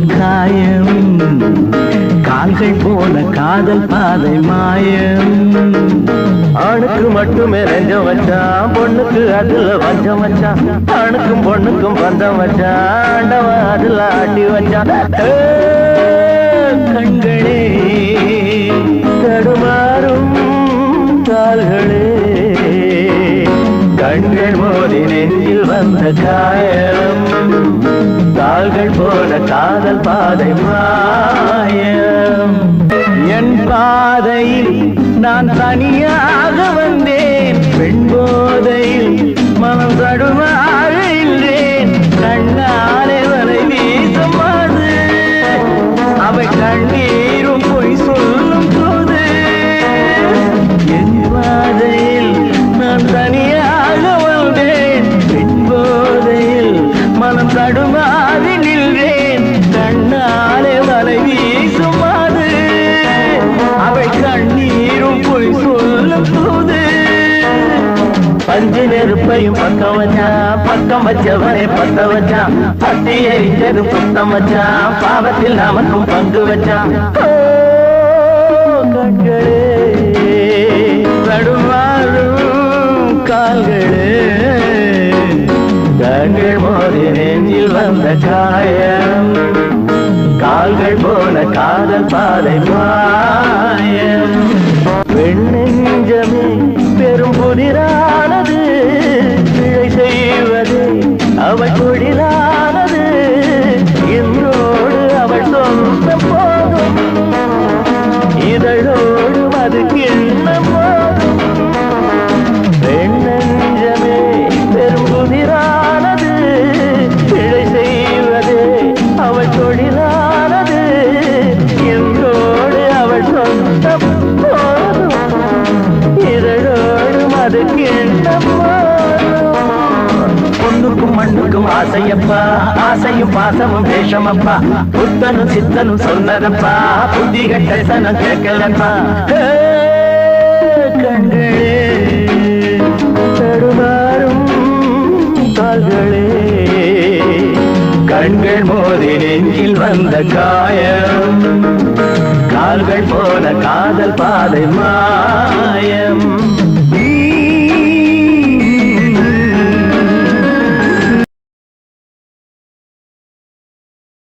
காயம், கால்கள் போன காதல் பாதை மாயம். ஆணுக்கு மட்டுமே நெஞ்சம் வச்சான், பொண்ணுக்கு அதுல வஞ்சம் வச்சான். ஆணுக்கும் பொண்ணுக்கும் பந்தம் வச்சான், ஆண்டவன் அதுல ஆட்டி வச்சான். கண்களே தடுமாறும் கால்களே, கண்கள் மோதி நெஞ்சில் வந்த காயம், கால்கள் போல காதல் பாதை மாயம். என் பாதையில் நான் தனியாக வந்தேன், பெண் போதையில் மனம் தடுமாறுகின்றேன். கண்ணாலே வரை வீசும் அது, அவை கண்ணீரும் பொய் சொல்லும் போது. என் பாதையில் நான் தனியாக வந்தேன், பெண் போதையில் மனம் தடுமாறி நின்றேன். கண்ணாலே வரை வீசும் அது, அவை கண்ணீரும் பொய் சொல்லும் போது. பஞ்சு நெருப்பையும் பக்கம் வச்சான், பக்கம் வச்சவனை பத்த வச்சான். பட்டி எரிஞ்சது புத்தம் வச்சான், பாவத்தில் நமக்கும் பங்கு வச்சான். கண்களே தடுமாறும் கால்களே, கண்கள் மோதி நெஞ்சில் வந்த காயம், கால்கள் போல காதல் பாதை மாயம். பெண்ணெஞ்சமே பெரும் புதிரானது, பிழை செய்வது அவள் கொடிதானது. என்னோடு அவள் சொந்த போதும், இதழோடு அது கிண்ண போதும். பெண்ணெஞ்சமே பெரும் புதிரானது, பிழை செய்வது அவள் கொடிதானது. என்னோடு அவள் சொந்த போதும், இதழோடு அது கிண்ண போதும். பொண்ணுக்கும் மண்ணுக்கும் ஆசையப்பா, ஆசையும் பாசமும் வேஷமப்பா. புத்தனும் சித்தனும் சொன்னதப்பா, புத்தி கட்ட சனம் கேட்கலப்பா. கண்களே தடுமாறும் கால்களே, கண்கள் மோதி நெஞ்சில் வந்த காயம், கால்கள் போல காதல் பாதை மாயம்.